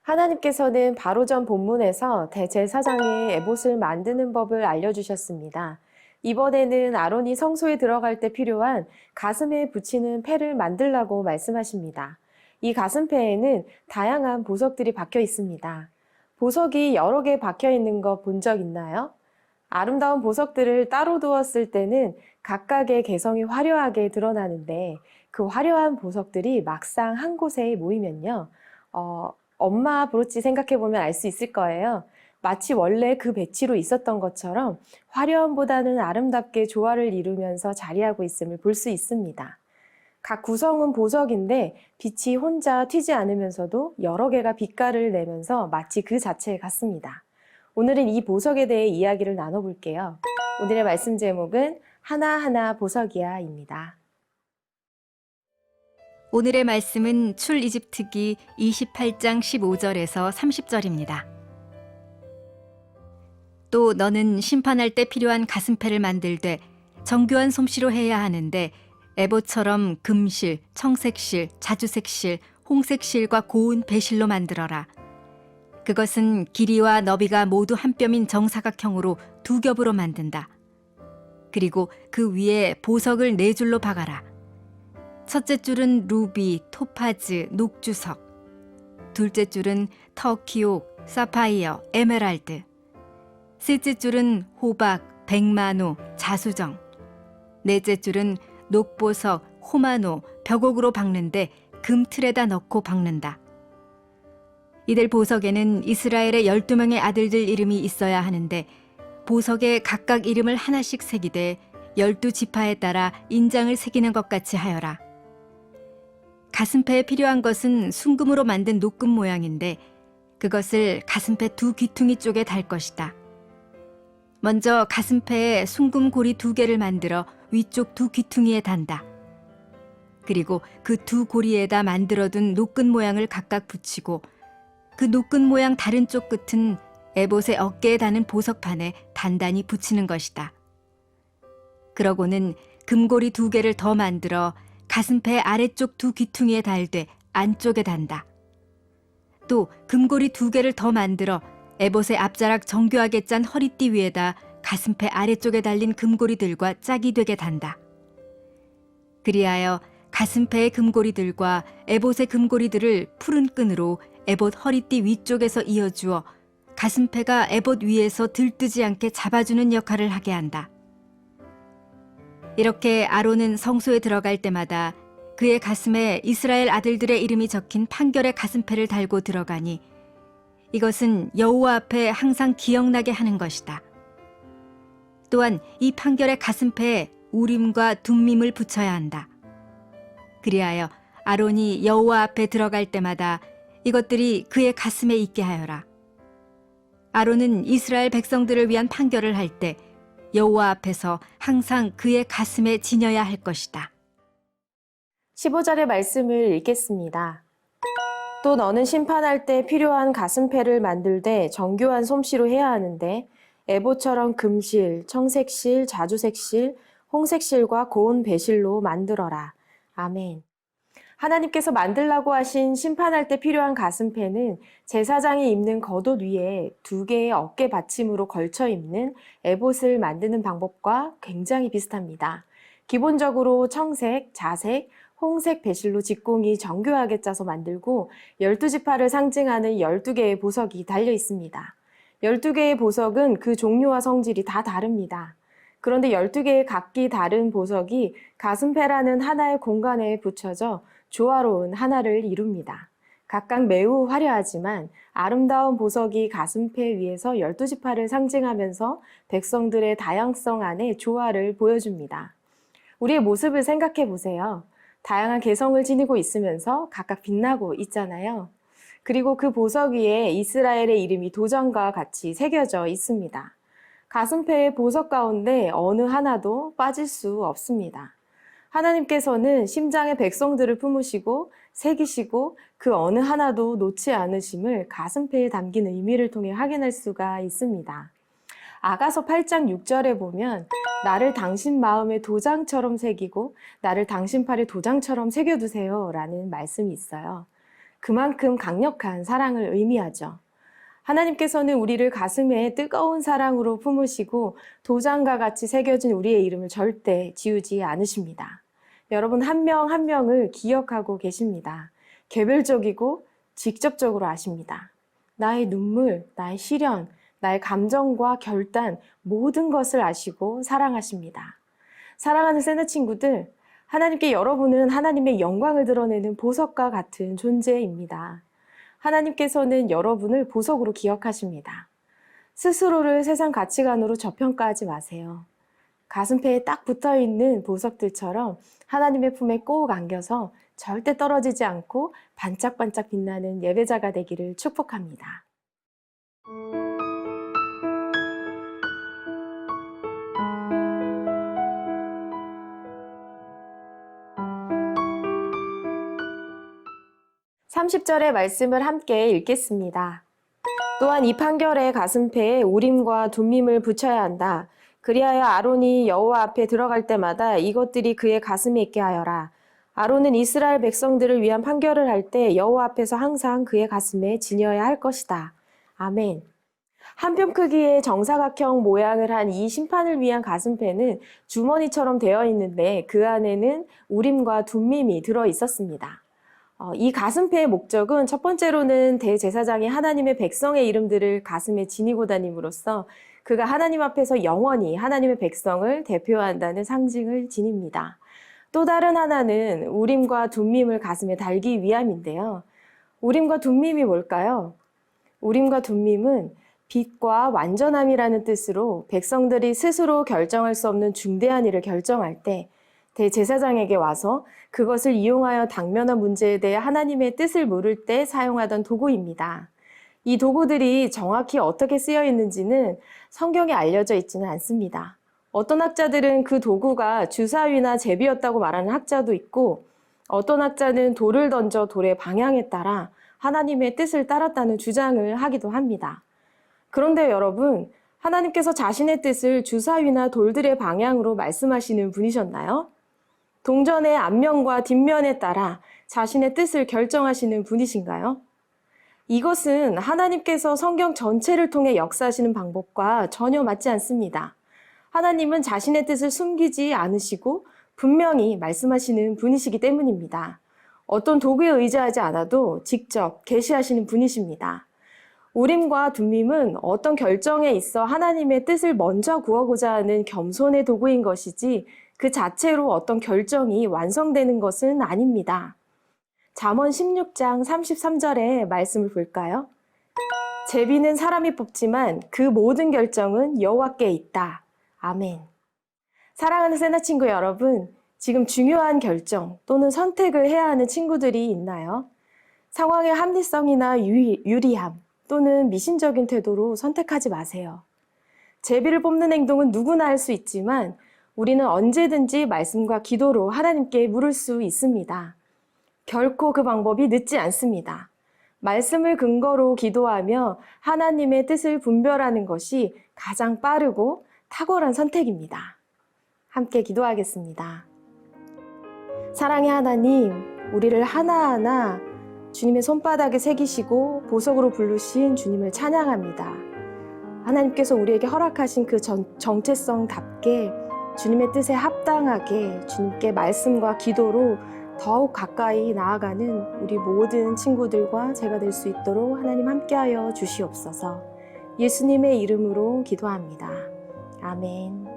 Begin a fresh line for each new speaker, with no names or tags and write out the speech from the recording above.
하나님께서는 바로 전 본문에서 대제사장의 에봇을 만드는 법을 알려주셨습니다. 이번에는 아론이 성소에 들어갈 때 필요한 가슴에 붙이는 패를 만들라고 말씀하십니다. 이 가슴패에는 다양한 보석들이 박혀 있습니다. 보석이 여러 개 박혀 있는 거 본 적 있나요? 아름다운 보석들을 따로 두었을 때는 각각의 개성이 화려하게 드러나는데 그 화려한 보석들이 막상 한 곳에 모이면요. 엄마 브로치 생각해보면 알 수 있을 거예요. 마치 원래 그 배치로 있었던 것처럼 화려함보다는 아름답게 조화를 이루면서 자리하고 있음을 볼 수 있습니다. 각 구성은 보석인데 빛이 혼자 튀지 않으면서도 여러 개가 빛깔을 내면서 마치 그 자체 같습니다. 오늘은 이 보석에 대해 이야기를 나눠볼게요. 오늘의 말씀 제목은 하나하나 보석이야입니다.
오늘의 말씀은 출이집트기 28장 15절에서 30절입니다. 또 너는 심판할 때 필요한 가슴패를 만들되 정교한 솜씨로 해야 하는데 에봇처럼 금실, 청색실, 자주색실, 홍색실과 고운 배실로 만들어라. 그것은 길이와 너비가 모두 한 뼘인 정사각형으로 두 겹으로 만든다. 그리고 그 위에 보석을 네 줄로 박아라. 첫째 줄은 루비, 토파즈, 녹주석. 둘째 줄은 터키옥, 사파이어, 에메랄드. 셋째 줄은 호박, 백마노, 자수정. 넷째 줄은 녹보석, 호마노, 벽옥으로 박는데 금틀에다 넣고 박는다. 이들 보석에는 이스라엘의 12명의 아들들 이름이 있어야 하는데 보석에 각각 이름을 하나씩 새기되 12지파에 따라 인장을 새기는 것 같이 하여라. 가슴패에 필요한 것은 순금으로 만든 녹금 모양인데 그것을 가슴패 두 귀퉁이 쪽에 달 것이다. 먼저 가슴패에 순금 고리 2개를 만들어 위쪽 두 귀퉁이에 단다. 그리고 그 두 고리에다 만들어둔 노끈 모양을 각각 붙이고 그 노끈 모양 다른 쪽 끝은 에봇의 어깨에 다는 보석판에 단단히 붙이는 것이다. 그러고는 금고리 2개를 더 만들어 가슴패 아래쪽 두 귀퉁이에 달되 안쪽에 단다. 또 금고리 2개를 더 만들어 에봇의 앞자락 정교하게 짠 허리띠 위에다 가슴패 아래쪽에 달린 금고리들과 짝이 되게 단다. 그리하여 가슴패의 금고리들과 에봇의 금고리들을 푸른 끈으로 에봇 허리띠 위쪽에서 이어주어 가슴패가 에봇 위에서 들뜨지 않게 잡아주는 역할을 하게 한다. 이렇게 아론은 성소에 들어갈 때마다 그의 가슴에 이스라엘 아들들의 이름이 적힌 판결의 가슴패를 달고 들어가니 이것은 여호와 앞에 항상 기억나게 하는 것이다. 또한 이 판결의 가슴패에 우림과 둠밈을 붙여야 한다. 그리하여 아론이 여호와 앞에 들어갈 때마다 이것들이 그의 가슴에 있게 하여라. 아론은 이스라엘 백성들을 위한 판결을 할 때 여호와 앞에서 항상 그의 가슴에 지녀야 할 것이다.
15절의 말씀을 읽겠습니다. 또 너는 심판할 때 필요한 가슴패를 만들되 정교한 솜씨로 해야 하는데 에봇처럼 금실, 청색실, 자주색실, 홍색실과 고운 배실로 만들어라. 아멘. 하나님께서 만들라고 하신 심판할 때 필요한 가슴패는 제사장이 입는 겉옷 위에 2개의 어깨 받침으로 걸쳐 입는 에봇을 만드는 방법과 굉장히 비슷합니다. 기본적으로 청색, 자색, 홍색 배실로 직공이 정교하게 짜서 만들고 12지파를 상징하는 12개의 보석이 달려 있습니다. 12개의 보석은 그 종류와 성질이 다 다릅니다. 그런데 12개의 각기 다른 보석이 가슴패라는 하나의 공간에 붙여져 조화로운 하나를 이룹니다. 각각 매우 화려하지만 아름다운 보석이 가슴패 위에서 12지파를 상징하면서 백성들의 다양성 안에 조화를 보여줍니다. 우리의 모습을 생각해 보세요. 다양한 개성을 지니고 있으면서 각각 빛나고 있잖아요. 그리고 그 보석 위에 이스라엘의 이름이 도장과 같이 새겨져 있습니다. 가슴패의 보석 가운데 어느 하나도 빠질 수 없습니다. 하나님께서는 심장의 백성들을 품으시고 새기시고 그 어느 하나도 놓지 않으심을 가슴패에 담긴 의미를 통해 확인할 수가 있습니다. 아가서 8장 6절에 보면 나를 당신 마음에 도장처럼 새기고 나를 당신 팔에 도장처럼 새겨두세요 라는 말씀이 있어요. 그만큼 강력한 사랑을 의미하죠. 하나님께서는 우리를 가슴에 뜨거운 사랑으로 품으시고 도장과 같이 새겨진 우리의 이름을 절대 지우지 않으십니다. 여러분 한 명 한 명을 기억하고 계십니다. 개별적이고 직접적으로 아십니다. 나의 눈물, 나의 시련, 나의 감정과 결단 모든 것을 아시고 사랑하십니다. 사랑하는 세나 친구들, 하나님께 여러분은 하나님의 영광을 드러내는 보석과 같은 존재입니다. 하나님께서는 여러분을 보석으로 기억하십니다. 스스로를 세상 가치관으로 저평가하지 마세요. 가슴pe에 딱 붙어있는 보석들처럼 하나님의 품에 꼭 안겨서 절대 떨어지지 않고 반짝반짝 빛나는 예배자가 되기를 축복합니다. (30절의) 말씀을 함께 읽겠습니다. 또한 이 판결의 가슴pe에 우림과 둠밈을 붙여야 한다. 그리하여 아론이 여호와 앞에 들어갈 때마다 이것들이 그의 가슴에 있게 하여라. 아론은 이스라엘 백성들을 위한 판결을 할 때 여호와 앞에서 항상 그의 가슴에 지녀야 할 것이다. 아멘. 한 뼘 크기의 정사각형 모양을 한 이 심판을 위한 가슴pe는 주머니처럼 되어 있는데 그 안에는 우림과 둠밈이 들어 있었습니다. 이 가슴pe의 목적은 첫 번째로는 대제사장이 하나님의 백성의 이름들을 가슴에 지니고 다님으로써 그가 하나님 앞에서 영원히 하나님의 백성을 대표한다는 상징을 지닙니다. 또 다른 하나는 우림과 둠밈을 가슴에 달기 위함인데요. 우림과 둠밈이 뭘까요? 우림과 둠밈은 빛과 완전함이라는 뜻으로 백성들이 스스로 결정할 수 없는 중대한 일을 결정할 때 대제사장에게 와서 그것을 이용하여 당면한 문제에 대해 하나님의 뜻을 물을 때 사용하던 도구입니다. 이 도구들이 정확히 어떻게 쓰여 있는지는 성경에 알려져 있지는 않습니다. 어떤 학자들은 그 도구가 주사위나 제비였다고 말하는 학자도 있고 어떤 학자는 돌을 던져 돌의 방향에 따라 하나님의 뜻을 따랐다는 주장을 하기도 합니다. 그런데 여러분, 하나님께서 자신의 뜻을 주사위나 돌들의 방향으로 말씀하시는 분이셨나요? 동전의 앞면과 뒷면에 따라 자신의 뜻을 결정하시는 분이신가요? 이것은 하나님께서 성경 전체를 통해 역사하시는 방법과 전혀 맞지 않습니다. 하나님은 자신의 뜻을 숨기지 않으시고 분명히 말씀하시는 분이시기 때문입니다. 어떤 도구에 의지하지 않아도 직접 계시하시는 분이십니다. 우림과 둠밈은 어떤 결정에 있어 하나님의 뜻을 먼저 구하고자 하는 겸손의 도구인 것이지 그 자체로 어떤 결정이 완성되는 것은 아닙니다. 잠언 16장 33절의 말씀을 볼까요? 제비는 사람이 뽑지만 그 모든 결정은 여호와께 있다. 아멘. 사랑하는 세나 친구 여러분, 지금 중요한 결정 또는 선택을 해야 하는 친구들이 있나요? 상황의 합리성이나 유리함 또는 미신적인 태도로 선택하지 마세요. 제비를 뽑는 행동은 누구나 할 수 있지만 우리는 언제든지 말씀과 기도로 하나님께 물을 수 있습니다. 결코 그 방법이 늦지 않습니다. 말씀을 근거로 기도하며 하나님의 뜻을 분별하는 것이 가장 빠르고 탁월한 선택입니다. 함께 기도하겠습니다. 사랑의 하나님, 우리를 하나하나 주님의 손바닥에 새기시고 보석으로 부르신 주님을 찬양합니다. 하나님께서 우리에게 허락하신 그 정체성답게 주님의 뜻에 합당하게 주님께 말씀과 기도로 더욱 가까이 나아가는 우리 모든 친구들과 제가 될 수 있도록 하나님 함께하여 주시옵소서. 예수님의 이름으로 기도합니다. 아멘.